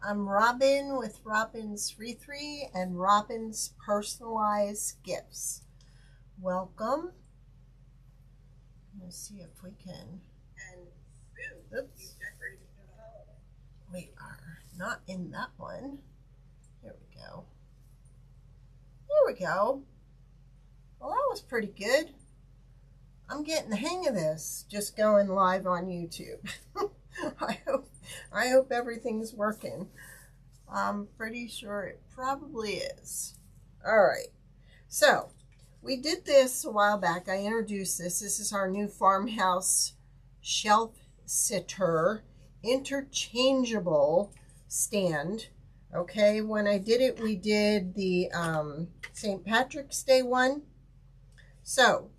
I'm Robin with Robinswreathery and Robin's Personalized Gifts. Welcome. Let's see if we can. Oops. We are not in that one. Here we go. There we go. Well, that was pretty good. I'm getting the hang of this, just going live on YouTube. I hope everything's working. I'm pretty sure it probably is. All right. So we did this a while back. I introduced this. This is our new farmhouse shelf sitter interchangeable stand. Okay. When I did it, we did the St. Patrick's Day one. So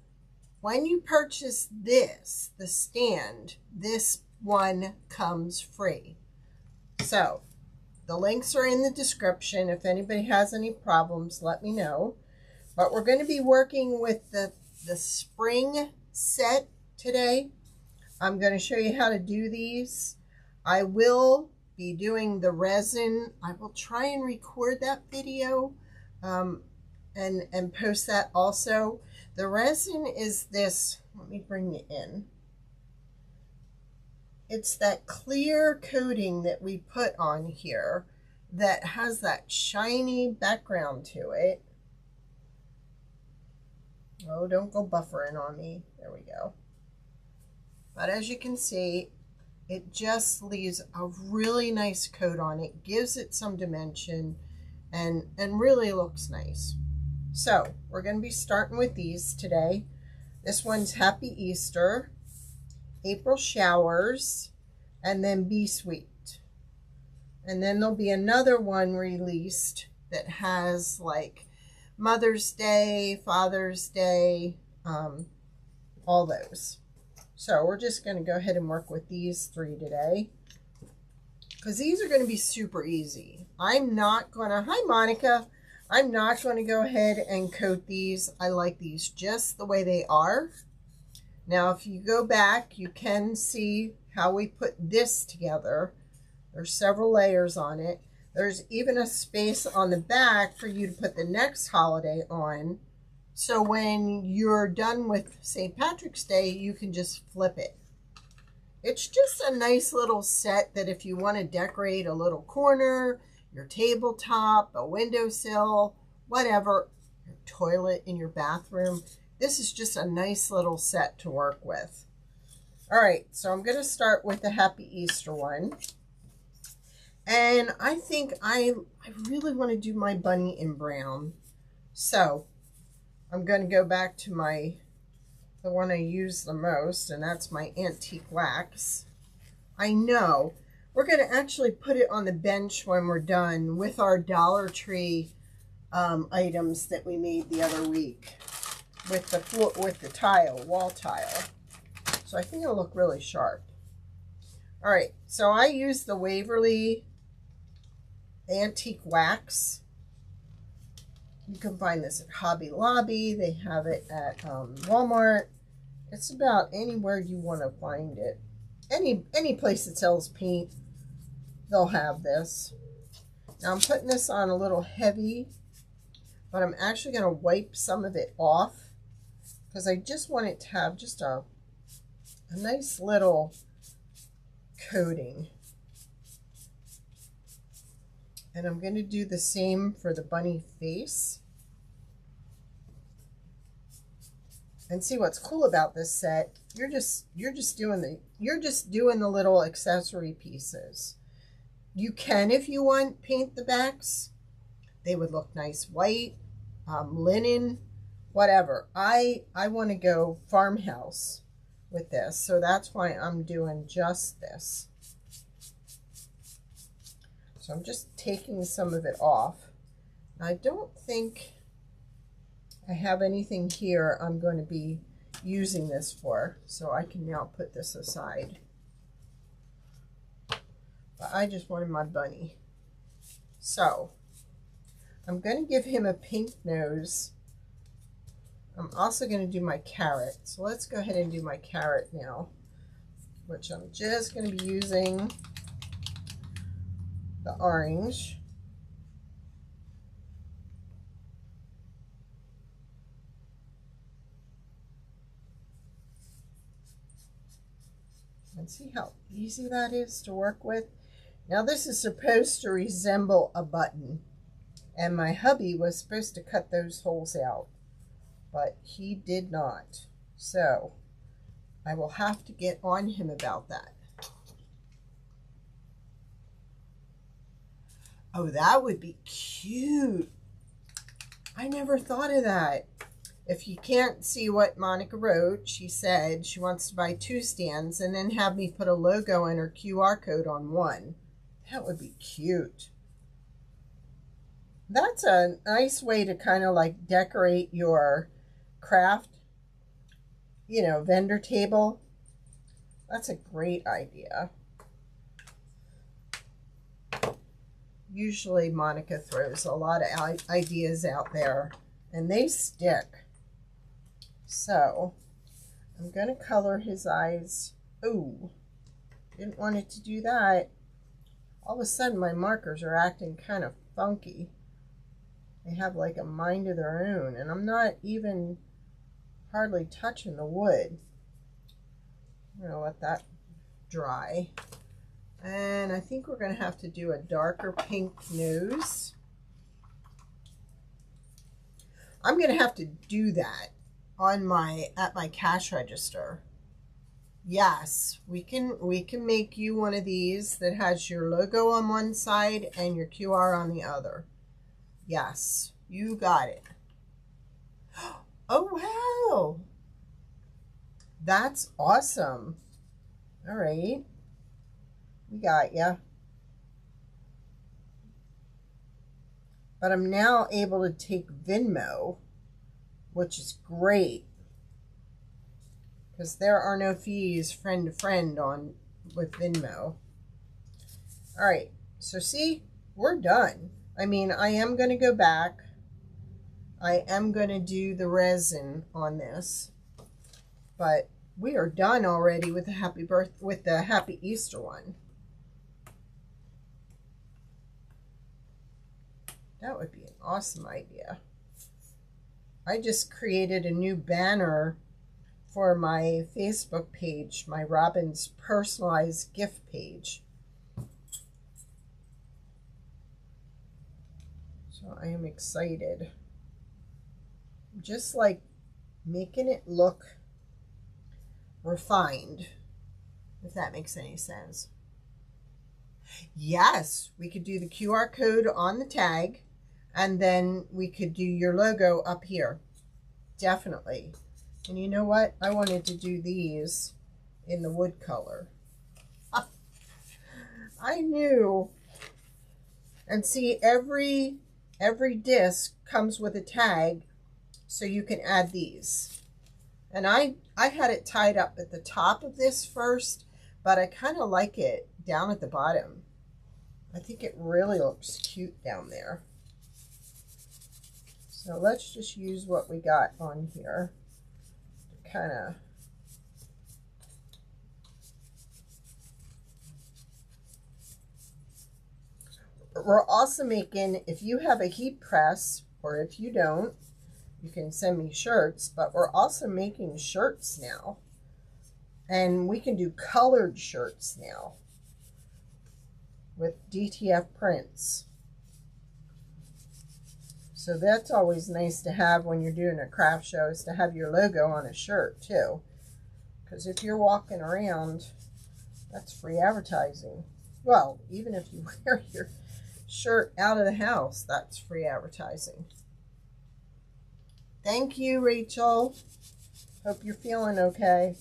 when you purchase this, the stand, this one comes free. So the links are in the description. If anybody has any problems, let me know. But we're going to be working with the spring set today. I'm going to show you how to do these. I will be doing the resin. I will try and record that video and post that also. The resin is this. Let me bring it in. It's that clear coating that we put on here that has that shiny background to it. Oh, don't go buffering on me. There we go. But as you can see, it just leaves a really nice coat on it, gives it some dimension, and really looks nice. So we're going to be starting with these today. This one's Happy Easter, April Showers, and then Be Sweet. And then there'll be another one released that has like Mother's Day, Father's Day, all those. So we're just going to go ahead and work with these three today, because these are going to be super easy. I'm not going to, hi Monica, I'm not going to go ahead and coat these. I like these just the way they are. Now, if you go back, you can see how we put this together. There's several layers on it. There's even a space on the back for you to put the next holiday on. So when you're done with St. Patrick's Day, you can just flip it. It's just a nice little set that if you want to decorate a little corner, your tabletop, a windowsill, whatever, your toilet in your bathroom, this is just a nice little set to work with. All right, so I'm going to start with the Happy Easter one. And I think I really want to do my bunny in brown. So I'm going to go back to the one I use the most, and that's my antique wax. I know we're going to actually put it on the bench when we're done with our Dollar Tree items that we made the other week with the tile, wall tile. So I think it'll look really sharp. All right, so I use the Waverly antique wax. You can find this at Hobby Lobby. They have it at Walmart. It's about anywhere you want to find it. Any place that sells paint, they'll have this. Now I'm putting this on a little heavy, but I'm actually going to wipe some of it off because I just want it to have just a nice little coating. And I'm going to do the same for the bunny face. And see what's cool about this set, you're just doing the little accessory pieces. You can, if you want, paint the backs. They would look nice white, linen, whatever. I want to go farmhouse with this, so that's why I'm doing just this. So I'm just taking some of it off. I don't think I have anything here I'm going to be using this for, so I can now put this aside. But I just wanted my bunny. So I'm going to give him a pink nose. I'm also going to do my carrot. So let's go ahead and do my carrot now, which I'm just going to be using the orange. And see how easy that is to work with? Now this is supposed to resemble a button, and my hubby was supposed to cut those holes out, but he did not. So I will have to get on him about that. Oh, that would be cute. I never thought of that. If you can't see what Monica wrote, she said she wants to buy 2 stands and then have me put a logo and her QR code on one. That would be cute. That's a nice way to kind of like decorate your craft, you know, vendor table. That's a great idea. Usually Monica throws a lot of ideas out there and they stick. So I'm going to color his eyes. Ooh, didn't want it to do that. All of a sudden my markers are acting kind of funky. They have like a mind of their own, and I'm not even hardly touching the wood. I'm going to let that dry. And I think we're going to have to do a darker pink nose. I'm going to have to do that on at my cash register. Yes, we can make you one of these that has your logo on one side and your QR on the other. Yes, you got it. Oh wow, that's awesome. All right, we got ya. But I'm now able to take Venmo, which is great, because there are no fees friend to friend on with Venmo. All right, so see, we're done. I mean, I am going to go back. I am going to do the resin on this, but we are done already with the Happy Easter one. That would be an awesome idea. I just created a new banner for my Facebook page, my Robin's personalized gift page. So I am excited. Just like making it look refined, if that makes any sense. Yes, we could do the QR code on the tag, and then we could do your logo up here. Definitely. And you know what? I wanted to do these in the wood color. I knew. And see, every disc comes with a tag, so you can add these. And I had it tied up at the top of this first, but I kind of like it down at the bottom. I think it really looks cute down there. So let's just use what we got on here to kind of we're also making, if you have a heat press, or if you don't, you can send me shirts, but we're also making shirts now. And we can do colored shirts now with DTF prints. So that's always nice to have when you're doing a craft show, is to have your logo on a shirt too. Because if you're walking around, that's free advertising. Well, even if you wear your shirt out of the house, that's free advertising. Thank you, Rachel. Hope you're feeling okay.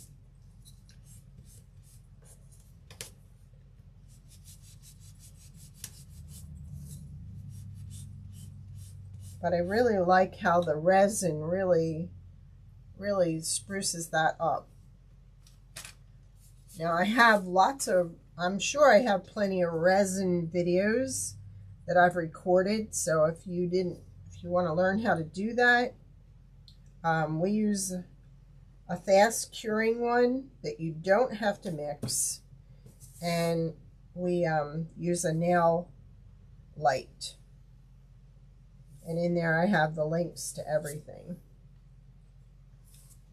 But I really like how the resin really spruces that up. Now I have I'm sure I have plenty of resin videos that I've recorded. So if you want to learn how to do that, we use a fast curing one that you don't have to mix. And we use a nail light. And in there I have the links to everything.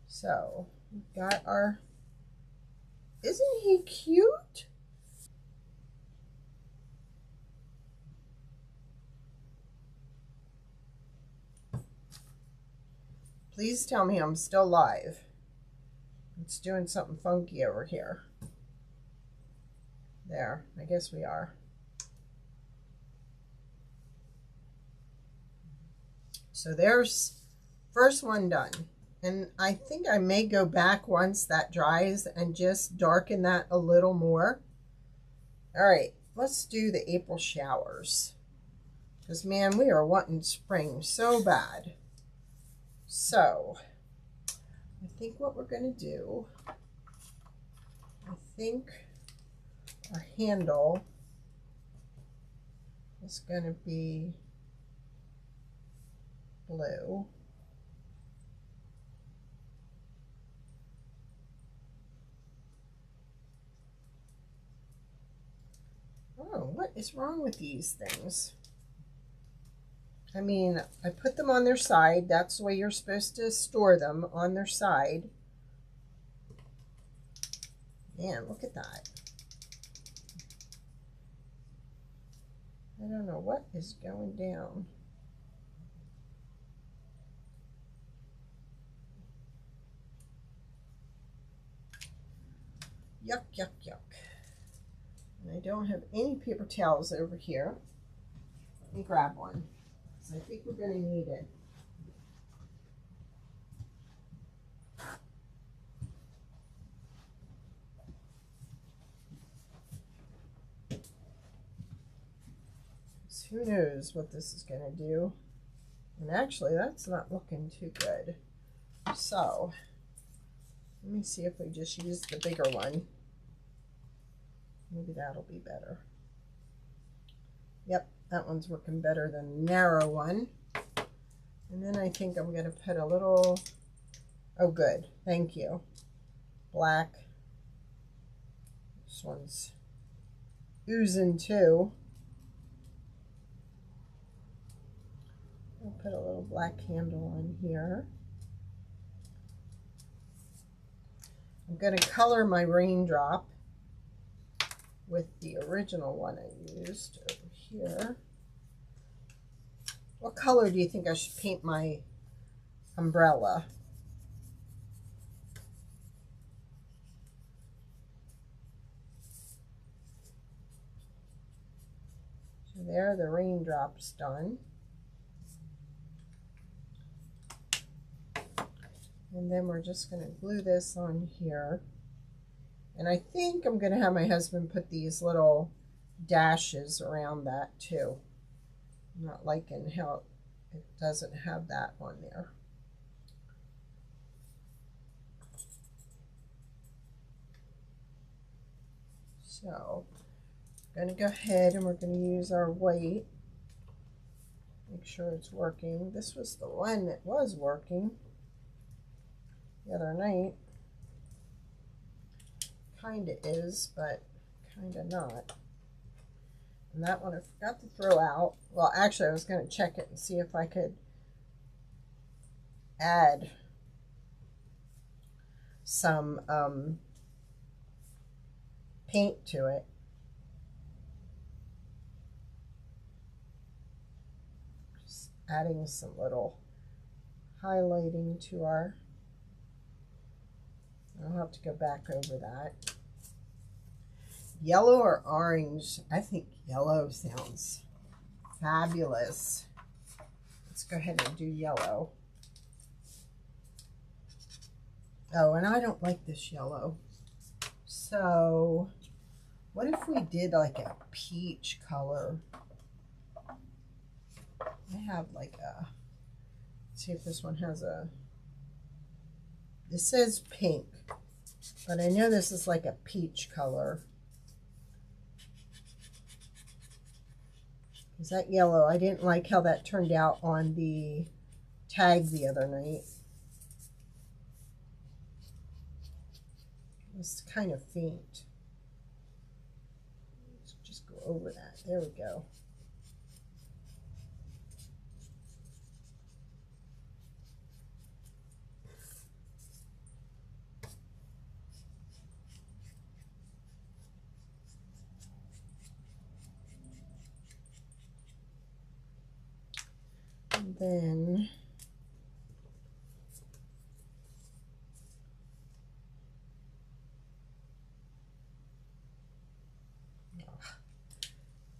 So we've got our, isn't he cute? Please tell me I'm still live. It's doing something funky over here. There, I guess we are. So there's first one done. And I think I may go back once that dries and just darken that a little more. All right, let's do the April showers. Because man, we are wanting spring so bad. So I think what we're going to do, I think our handle is going to be blue. Oh, what is wrong with these things? I mean, I put them on their side. That's the way you're supposed to store them, on their side. Man, look at that. I don't know what is going down. Yuck, yuck, yuck. And I don't have any paper towels over here. Let me grab one. I think we're going to need it. So who knows what this is going to do. And actually, that's not looking too good. So, let me see if we just use the bigger one. Maybe that'll be better. Yep, that one's working better than the narrow one. And then I think I'm going to put a little, oh good, thank you, black. This one's oozing too. I'll put a little black handle on here. I'm going to color my raindrop with the original one I used over here. What color do you think I should paint my umbrella? So there, the raindrop's done. And then we're just going to glue this on here. And I think I'm going to have my husband put these little dashes around that too. I'm not liking how it doesn't have that on there. So I'm going to go ahead and we're going to use our white. Make sure it's working. This was the one that was working the other night. Kind of is, but kind of not. And that one I forgot to throw out. Well, actually, I was going to check it and see if I could add some paint to it. Just adding some little highlighting to our, I'll have to go back over that. Yellow or orange? I think yellow sounds fabulous. Let's go ahead and do yellow. Oh, and I don't like this yellow. So what if we did like a peach color? I have like a, let's see if this one has a, it says pink, but I know this is like a peach color. Is that yellow? I didn't like how that turned out on the tag the other night. It's kind of faint. Let's just go over that. There we go. And then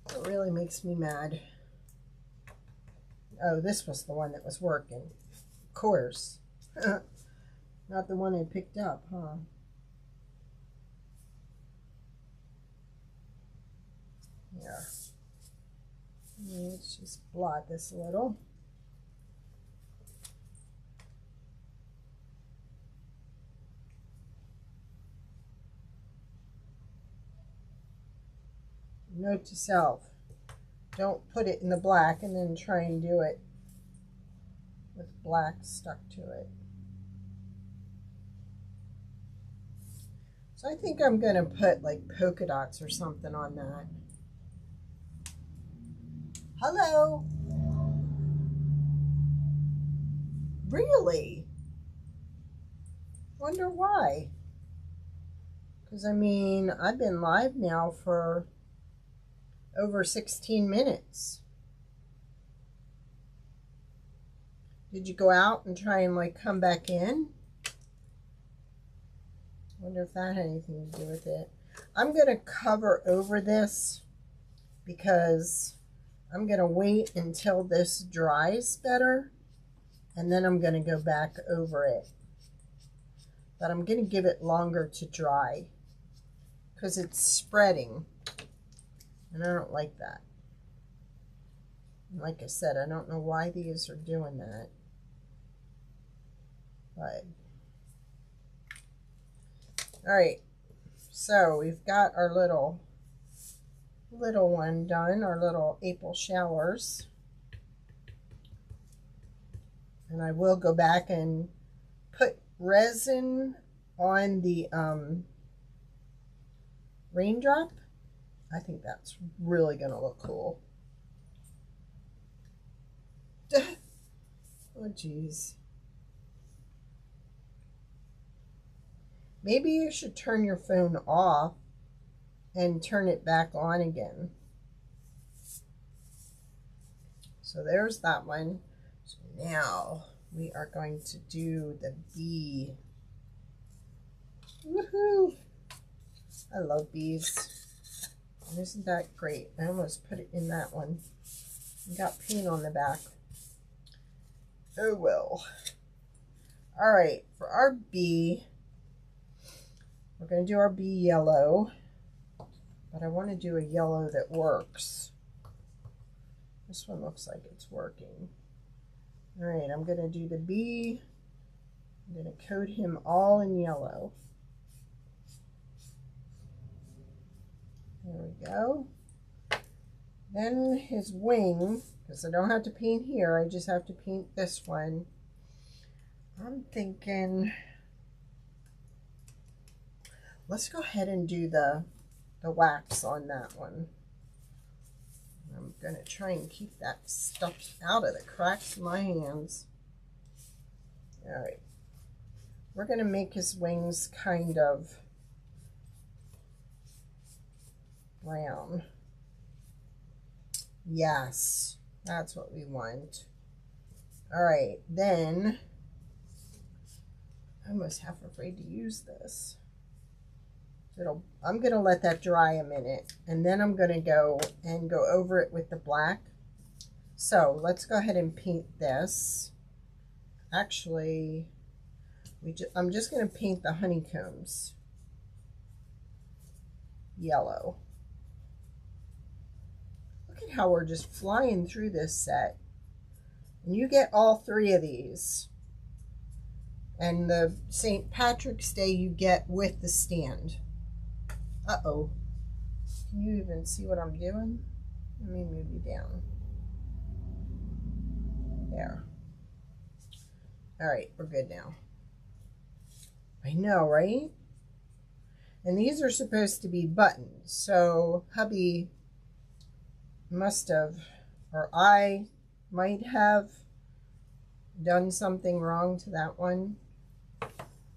it really makes me mad. Oh, this was the one that was working. Of course. Not the one I picked up, huh? Yeah. Let's just blot this a little. Note to self, don't put it in the black and then try and do it with black stuck to it. So I think I'm going to put like polka dots or something on that. Hello? Really? Wonder why? Because I mean, I've been live now for over 16 minutes. Did you go out and try and like come back in? Wonder if that had anything to do with it. I'm going to cover over this because I'm going to wait until this dries better, and then I'm going to go back over it. But I'm going to give it longer to dry because it's spreading, and I don't like that. And like I said, I don't know why these are doing that, but all right. So we've got our little one done, our little April showers. And I will go back and put resin on the raindrop. I think that's really going to look cool. Oh, geez. Maybe you should turn your phone off and turn it back on again. So there's that one. So now we are going to do the bee. Woohoo! I love bees. And isn't that great? I almost put it in that one. Got paint on the back. Oh well. All right, for our bee, we're going to do our bee yellow, but I want to do a yellow that works. This one looks like it's working. All right, I'm going to do the bee. I'm going to coat him all in yellow. There we go. Then his wing, because I don't have to paint here, I just have to paint this one. I'm thinking, let's go ahead and do the wax on that one. I'm going to try and keep that stuff out of the cracks of my hands. All right. We're going to make his wings kind of brown. Yes, that's what we want. All right, then I'm almost half afraid to use this. I'm going to let that dry a minute, and then I'm going to go over it with the black. So let's go ahead and paint this. Actually, I'm just going to paint the honeycombs yellow. Look at how we're just flying through this set. And you get all three of these. And the St. Patrick's Day you get with the stand. Uh-oh. Can you even see what I'm doing? Let me move you down. There. All right, we're good now. I know, right? And these are supposed to be buttons. So hubby must have, or I might have done something wrong to that one.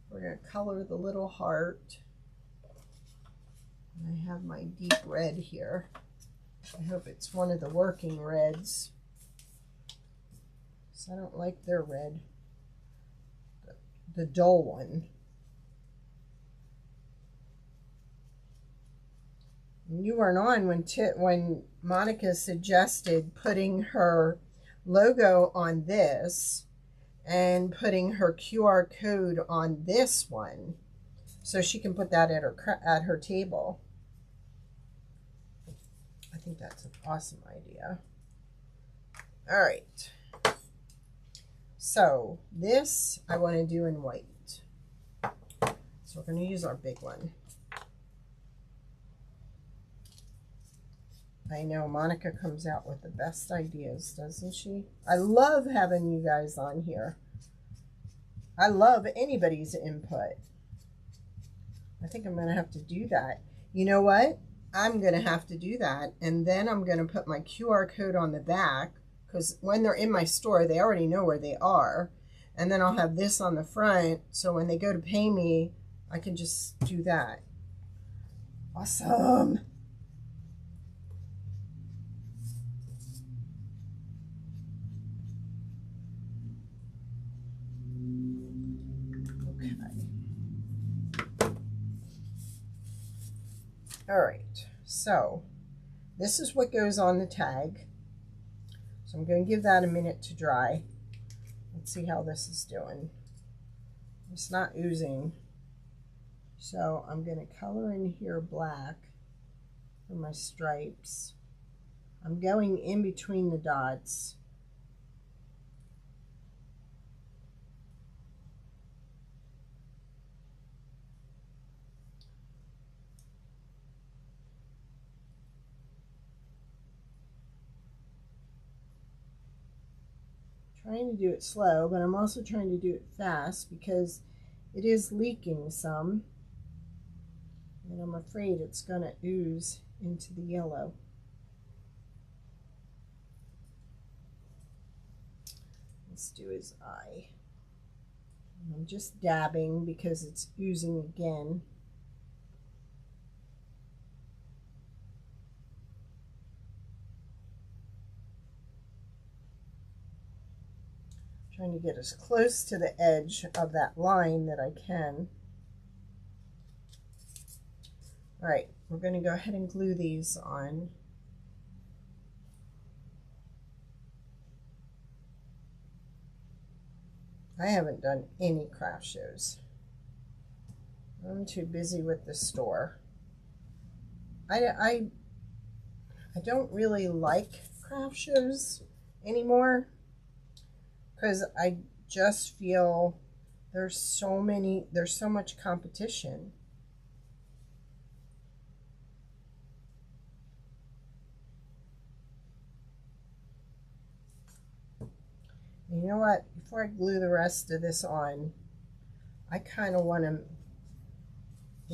We're going to color the little heart. And I have my deep red here. I hope it's one of the working reds. I don't like their red, the dull one. You weren't on when Monica suggested putting her logo on this and putting her QR code on this one, so she can put that at her table. I think that's an awesome idea. All right. So this I want to do in white. So we're going to use our big one. I know Monica comes out with the best ideas, doesn't she? I love having you guys on here. I love anybody's input. I think I'm going to have to do that. You know what? I'm going to have to do that. And then I'm going to put my QR code on the back, because when they're in my store, they already know where they are. And then I'll have this on the front, so when they go to pay me, I can just do that. Awesome. Okay. All right, so this is what goes on the tag. So I'm going to give that a minute to dry. Let's see how this is doing. It's not oozing. So I'm going to color in here black for my stripes. I'm going in between the dots. Trying to do it slow, but I'm also trying to do it fast because it is leaking some, and I'm afraid it's going to ooze into the yellow. Let's do his eye. I'm just dabbing because it's oozing again. Trying to get as close to the edge of that line that I can. All right, we're going to go ahead and glue these on. I haven't done any craft shows. I'm too busy with the store. I don't really like craft shows anymore, because I just feel there's so much competition. And you know what? Before I glue the rest of this on, I kind of want to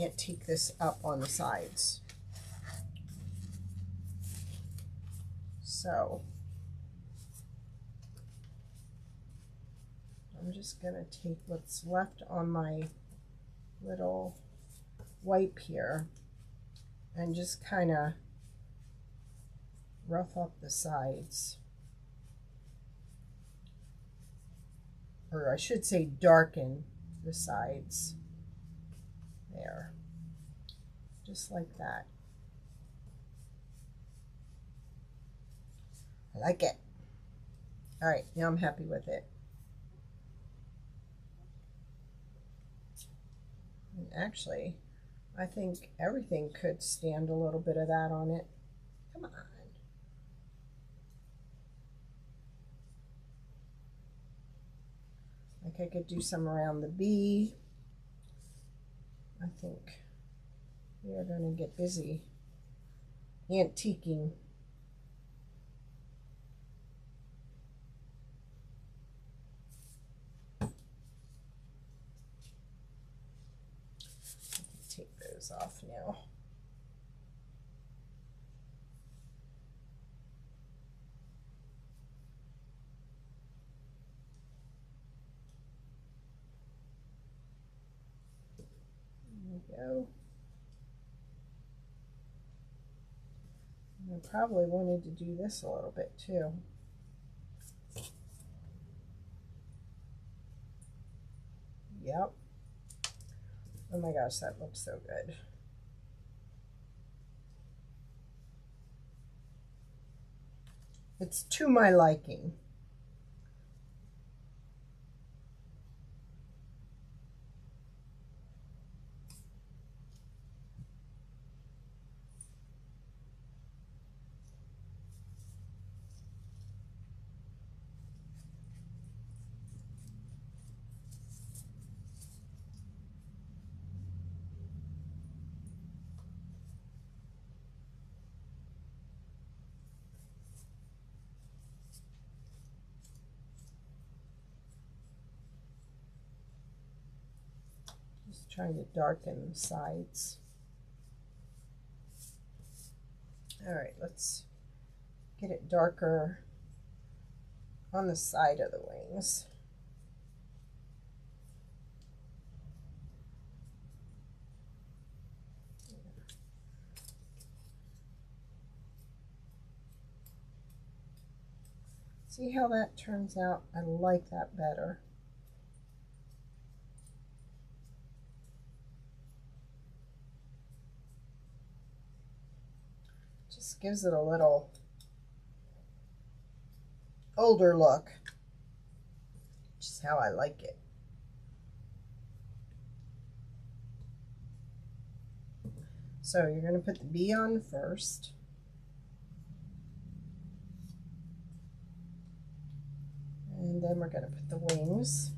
antique this up on the sides. So I'm just going to take what's left on my little wipe here and just kind of rough up the sides. Or I should say darken the sides. There. Just like that. I like it. All right, now I'm happy with it. And actually, I think everything could stand a little bit of that on it. Come on. Like I could do some around the bee. I think we are going to get busy antiquing. Take those off now. Go. I probably wanted to do this a little bit too. Yep. Oh my gosh, that looks so good. It's to my liking. Just trying to darken the sides. All right, let's get it darker on the side of the wings. See how that turns out? I like that better. Just gives it a little older look, which is how I like it. So you're going to put the bee on first. And then we're going to put the wings.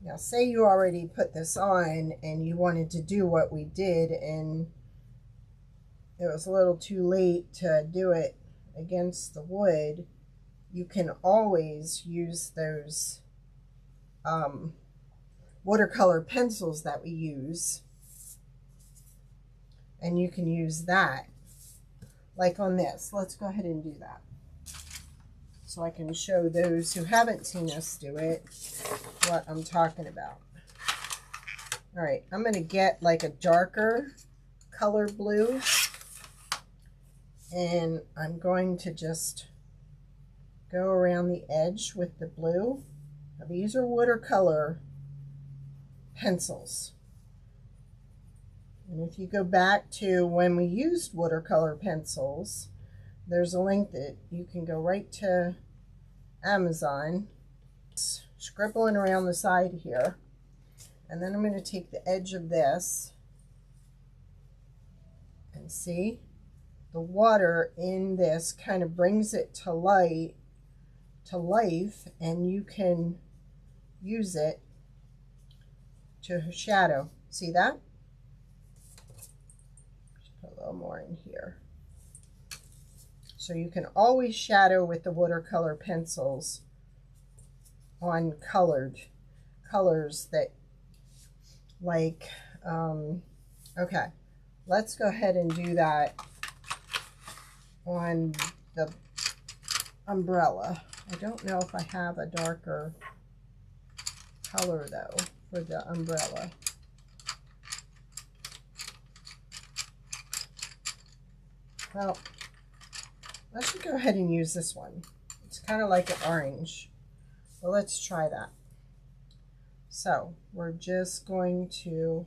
Now say you already put this on and you wanted to do what we did and it was a little too late to do it against the wood, you can always use those watercolor pencils that we use, and you can use that like on this. Let's go ahead and do that so I can show those who haven't seen us do it what I'm talking about. All right, I'm going to get like a darker color blue, and I'm going to just go around the edge with the blue. Now, these are watercolor pencils. And if you go back to when we used watercolor pencils, there's a link that you can go right to Amazon. Scribbling around the side here. And then I'm going to take the edge of this and see the water in this kind of brings it to life, and you can use it to shadow. See that? Just put a little more in here. So you can always shadow with the watercolor pencils on colored colors that like, okay, let's go ahead and do that on the umbrella. I don't know if I have a darker color though for the umbrella. Well, I should go ahead and use this one. It's kind of like an orange. Well, let's try that. So we're just going to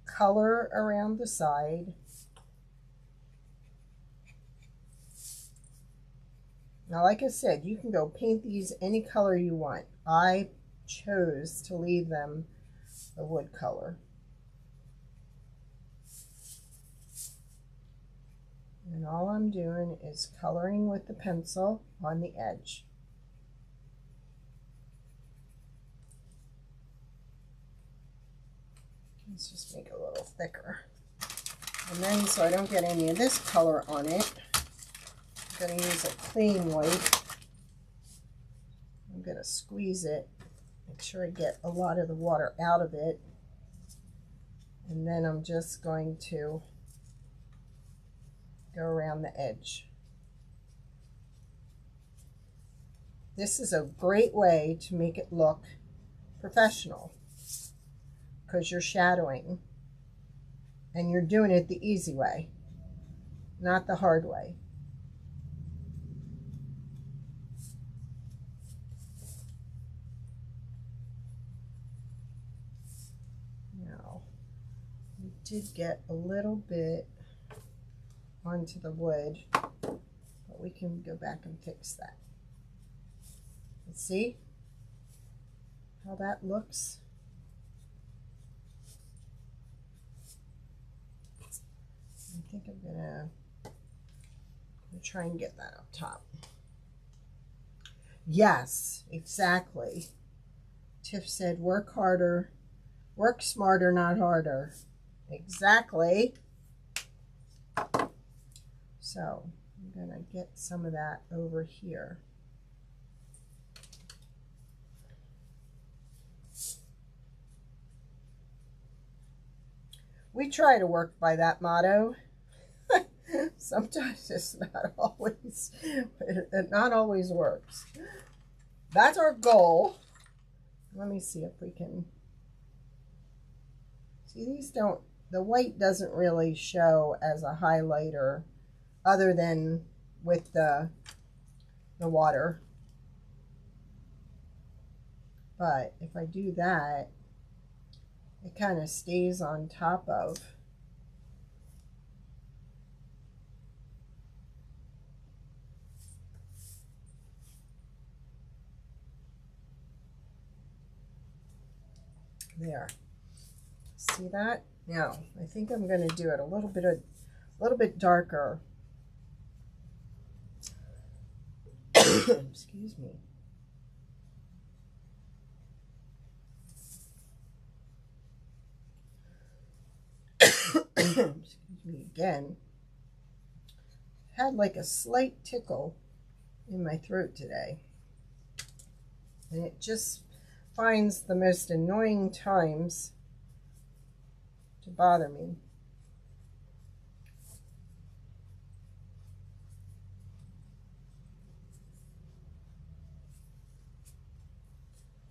color around the side. Now, like I said, you can go paint these any color you want. I chose to leave them the wood color. And all I'm doing is coloring with the pencil on the edge. Let's just make it a little thicker. And then, so I don't get any of this color on it, I'm going to use a clean white. I'm going to squeeze it, make sure I get a lot of the water out of it. And then I'm just going to go around the edge. This is a great way to make it look professional because you're shadowing and you're doing it the easy way, not the hard way. did get a little bit onto the wood, but we can go back and fix that. Let's see how that looks. I think I'm gonna try and get that up top. Yes, exactly. Tiff said, work harder, work smarter, not harder. Exactly. So I'm gonna get some of that over here. We try to work by that motto. Sometimes it's not always, it not always works. That's our goal. Let me see if we can, see these don't, the white doesn't really show as a highlighter other than with the water. But if I do that, it kind of stays on top of. There. See that? Now, I think I'm going to do it a little bit darker. Excuse me. Excuse me again. Had like a slight tickle in my throat today. And it just finds the most annoying times to bother me.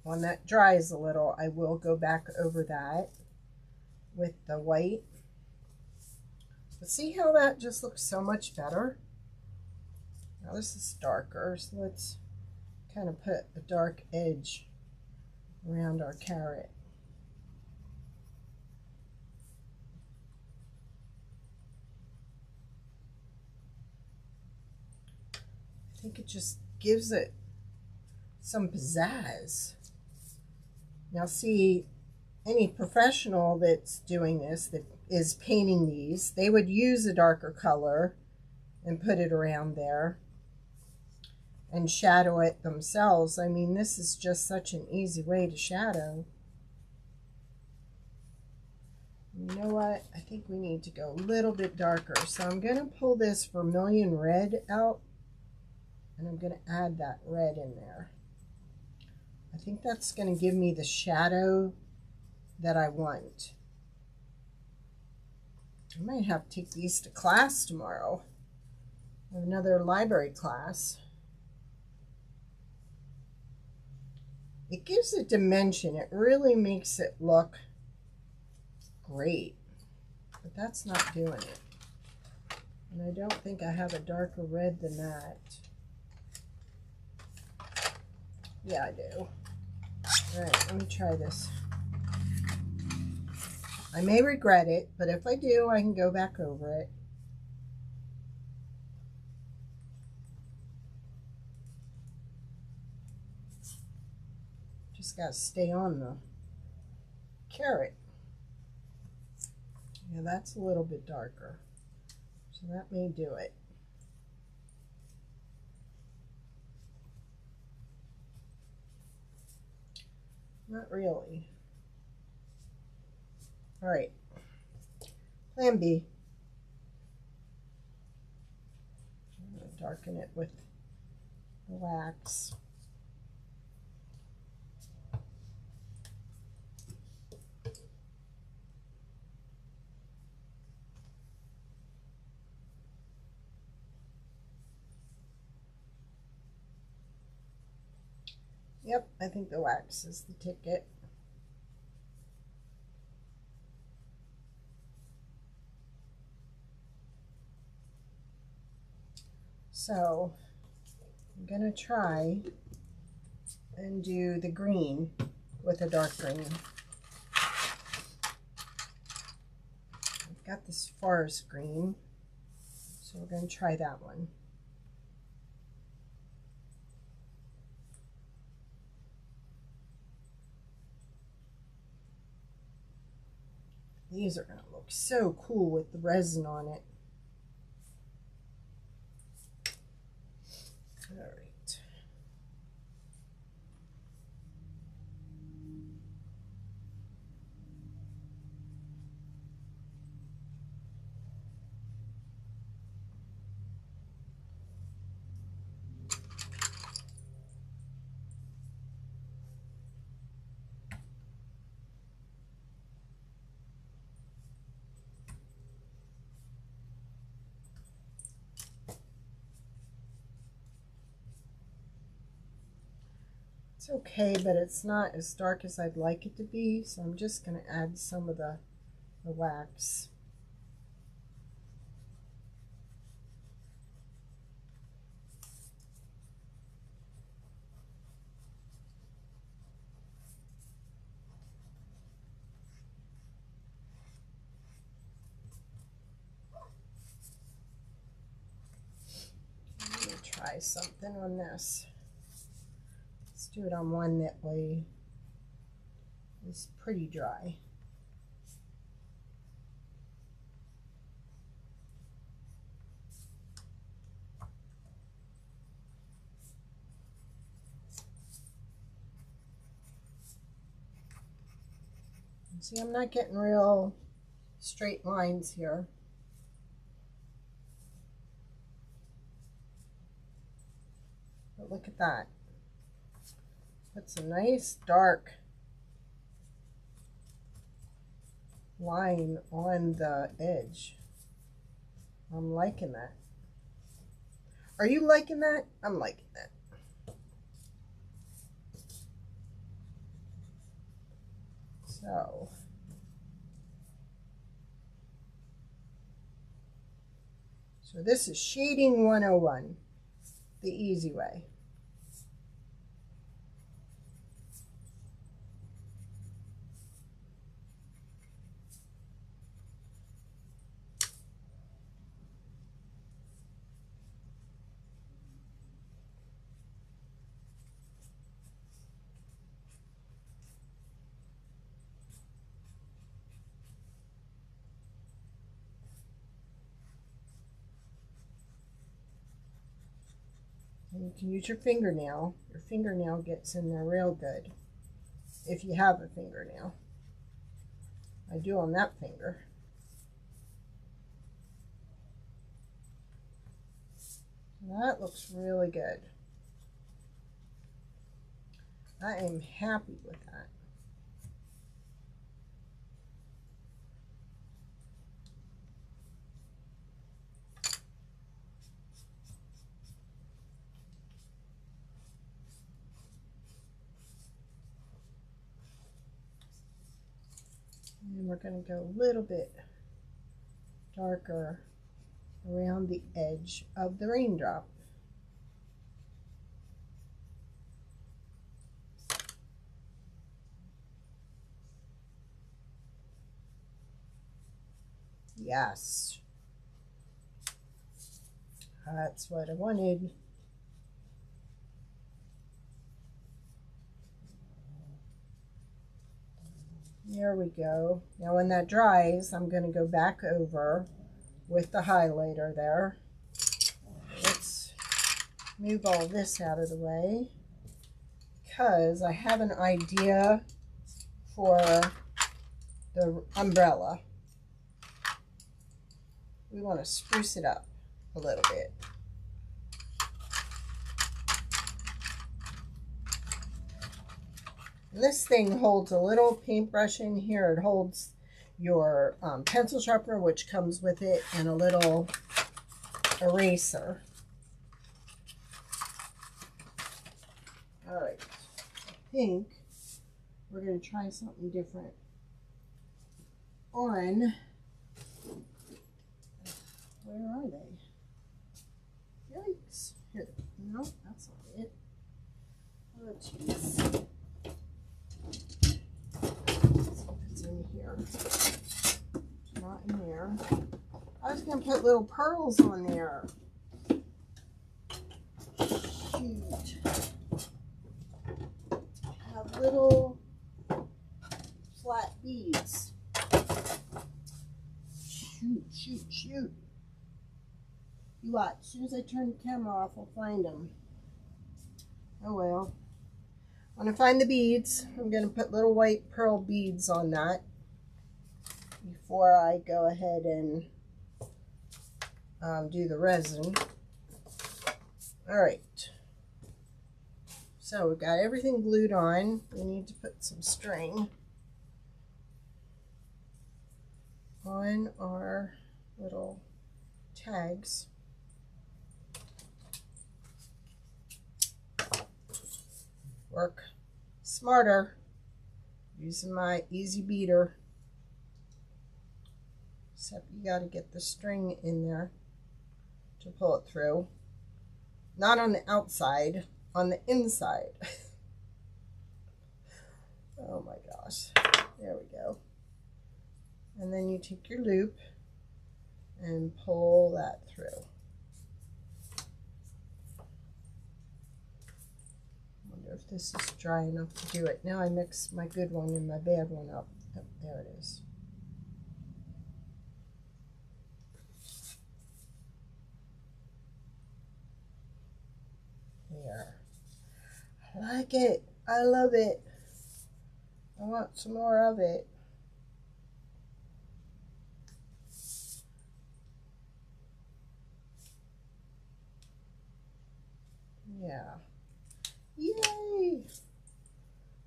When that dries a little, I will go back over that with the white. But see how that just looks so much better? Now this is darker, so let's kind of put a dark edge around our carrot. I think it just gives it some pizzazz. Now see, any professional that's doing this, that is painting these, they would use a darker color and put it around there and shadow it themselves. I mean, this is just such an easy way to shadow. You know what? I think we need to go a little bit darker. So I'm going to pull this vermilion red out, and I'm going to add that red in there. I think that's going to give me the shadow that I want. I might have to take these to class tomorrow. I have another library class. It gives it dimension. It really makes it look great. But that's not doing it. And I don't think I have a darker red than that. Yeah, I do. All right, let me try this. I may regret it, but if I do, I can go back over it. Just got to stay on the carrot. Yeah, that's a little bit darker. So that may do it. Not really. All right. Plan B. I'm going to darken it with the wax. Yep, I think the wax is the ticket. So I'm going to try and do the green with a dark green. got this forest green, so we're going to try that one. These are going to look so cool with the resin on it. All right. It's okay, but it's not as dark as I'd like it to be, so I'm just going to add some of the wax. I'm going to try something on this. Let's do it on one that way is pretty dry. See, I'm not getting real straight lines here. But look at that. That's a nice dark line on the edge. I'm liking that. Are you liking that? I'm liking that. So this is shading 101, the easy way. And you can use your fingernail. Your fingernail gets in there real good, if you have a fingernail. I do on that finger. That looks really good. I am happy with that. And we're going to go a little bit darker around the edge of the raindrop. Yes, that's what I wanted. There we go. Now when that dries, I'm going to go back over with the highlighter there. Let's move all this out of the way because I have an idea for the umbrella. We want to spruce it up a little bit. This thing holds a little paintbrush in here. It holds your pencil sharpener, which comes with it, and a little eraser. All right, I think we're going to try something different on, where are they? Yikes. Here, no, that's not it. Oh, jeez. It's in here. Not in there. gonna put little pearls on there. Shoot. Have little flat beads. Shoot. You watch. As soon as I turn the camera off, I'll find them. Oh well. When I find the beads, I'm going to put little white pearl beads on that before I go ahead and do the resin. Alright. So we've got everything glued on. We need to put some string on our little tags. Work smarter using my easy beater, except you got to get the string in there to pull it through. Not on the outside, on the inside. Oh my gosh, there we go. And then you take your loop and pull that through. If this is dry enough to do it. Now I mix my good one and my bad one up. Oh, there it is. There. I like it. I love it. I want some more of it. Yeah. Yay!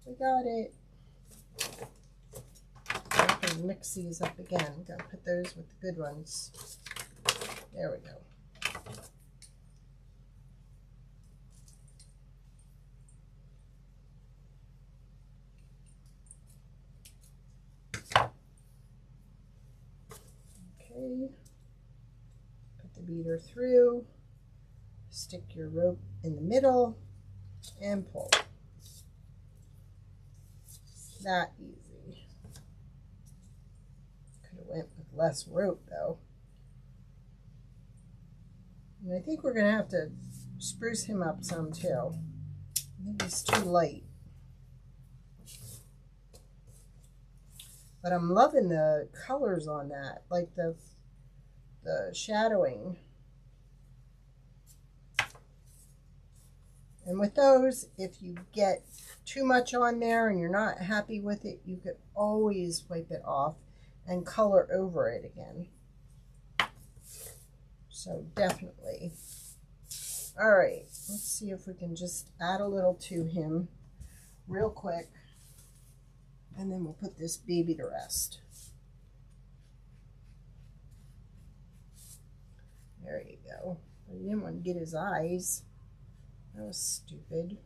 We got it. I can mix these up again. Gotta put those with the good ones. There we go. Okay. Put the beater through. Stick your rope in the middle. And pull. That easy. Could have went with less rope though. And I think we're going to have to spruce him up some too. I think he's too light. But I'm loving the colors on that, like the shadowing. And with those, if you get too much on there and you're not happy with it, you could always wipe it off and color over it again. So definitely. All right, let's see if we can just add a little to him real quick. And then we'll put this baby to rest. There you go. I didn't want to get his eyes. That was stupid.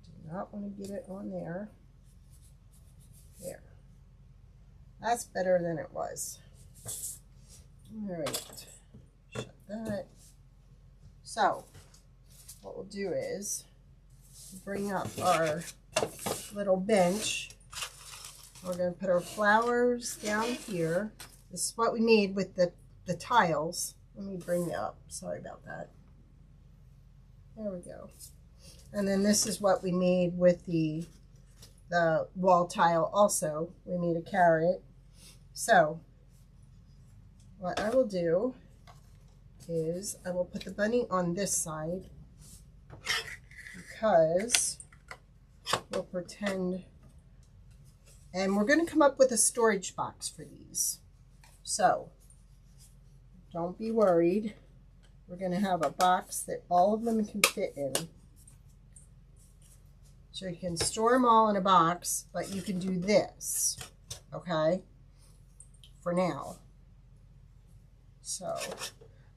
Do not want to get it on there. There. That's better than it was. All right. Shut that. So, what we'll do is bring up our little bench. We're going to put our flowers down here. This is what we made with the tiles. Let me bring it up. Sorry about that. There we go. And then this is what we made with the wall tile also. We made a carrot. So what I will do is I will put the bunny on this side because we'll pretend, and we're going to come up with a storage box for these. So don't be worried. We're going to have a box that all of them can fit in. So you can store them all in a box, but you can do this, okay, for now. So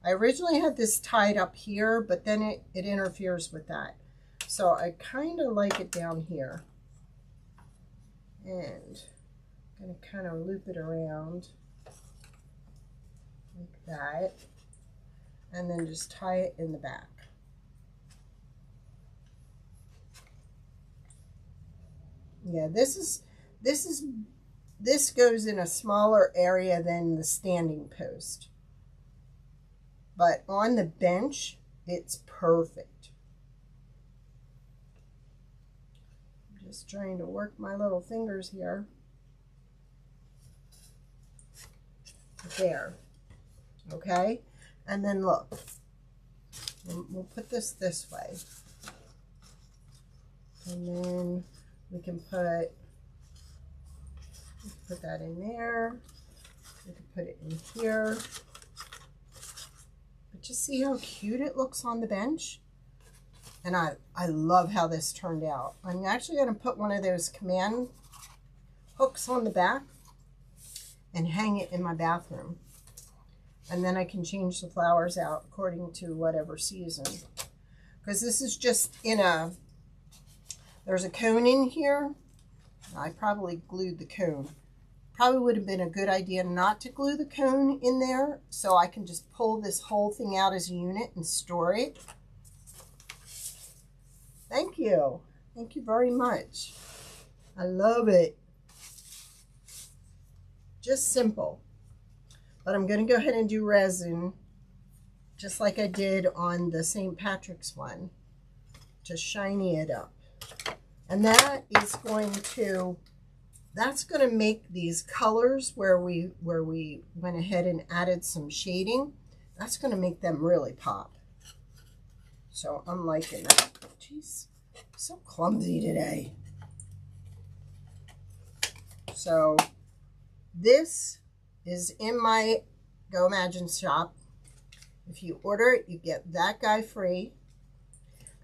I originally had this tied up here, but then it interferes with that. So I kind of like it down here. And I'm going to kind of loop it around like that. and then just tie it in the back. Yeah, this goes in a smaller area than the standing post, but on the bench it's perfect. I'm just trying to work my little fingers here. There. Okay, and then look, we'll put this way, and then we can put that in there. We can put it in here. But just see how cute it looks on the bench. And I love how this turned out. I'm actually going to put one of those command hooks on the back and hang it in my bathroom. And then I can change the flowers out according to whatever season. Because this is just in a, there's a cone in here. I probably glued the cone. Probably would have been a good idea not to glue the cone in there, so I can just pull this whole thing out as a unit and store it. Thank you. Thank you very much. I love it. Just simple. But I'm going to go ahead and do resin just like I did on the St. Patrick's one. Just shiny it up. And that is going to, that's going to make these colors where we went ahead and added some shading, that's going to make them really pop. So I'm liking that. Jeez, I'm so clumsy today. So this is in my Goimagine shop. If you order it, you get that guy free.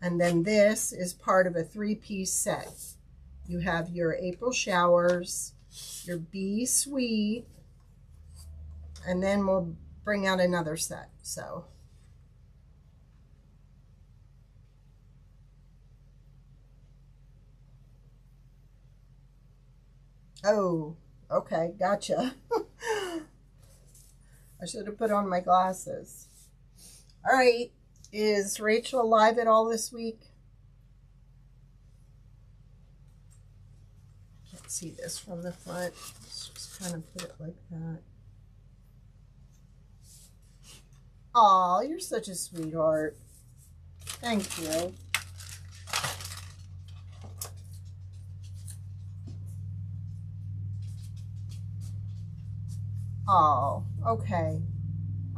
And then this is part of a 3-piece set. You have your April showers, your Be Sweet, and then we'll bring out another set. So, oh, okay, gotcha. I should have put on my glasses. All right, is Rachel alive at all this week? Can't see this from the front. Let's just kind of put it like that. Aw, you're such a sweetheart. Thank you. Oh, okay.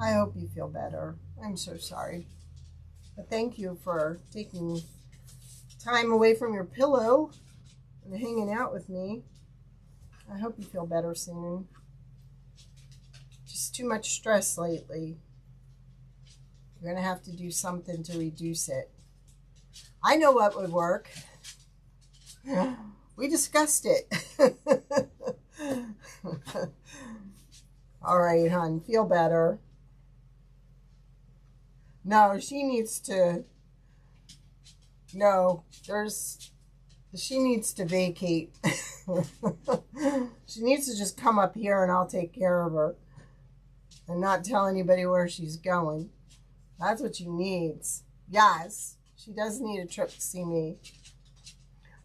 I hope you feel better. I'm so sorry. But thank you for taking time away from your pillow and hanging out with me. I hope you feel better soon. Just too much stress lately. You're going to have to do something to reduce it. I know what would work. We discussed it. All right, hon, feel better. No, she needs to, she needs to vacate. She needs to just come up here and I'll take care of her and not tell anybody where she's going. That's what she needs. Yes, she does need a trip to see me.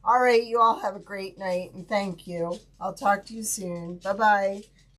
All right, you all have a great night and thank you. I'll talk to you soon. Bye-bye.